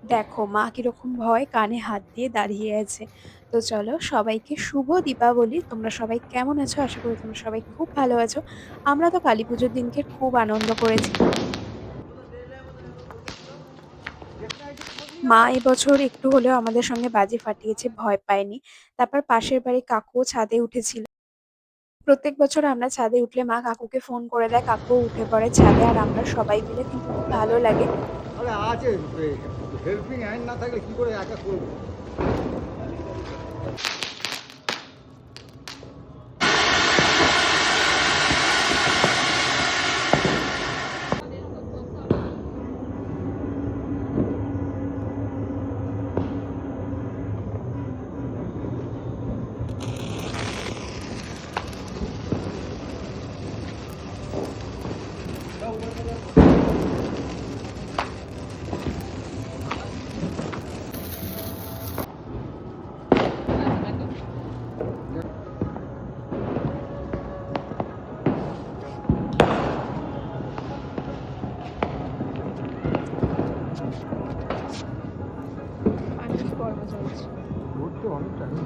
দেখো মা কিরকম ভয় কানে হাত দিয়ে দাঁড়িয়ে আছে। তো চলো সবাইকে শুভ দীপাবলি। তোমরা সবাই কেমন আছো? আশা করি তোমরা সবাই খুব ভালো আছো। আমরা তো কালীপুজোর দিনকে খুব আনন্দ করেছি। মা এবছর একটু হলেও আমাদের সঙ্গে বাজি ফাটিয়েছে, ভয় পায়নি। তারপর পাশের বাড়ি কাকুও ছাদে উঠেছিল। প্রত্যেক বছর আমরা ছাদে উঠলে মা কাকুকে ফোন করে দেয়, কাকুও উঠে পড়ে ছাদে, আর আমরা সবাই মিলে কিন্তু খুব ভালো লাগে। আরে আছে, হেল্পিং হ্যান্ড না থাকলে কি করে একা করবো? পানির পর্ব চলছে। রোদ তো অনেকটা নেই।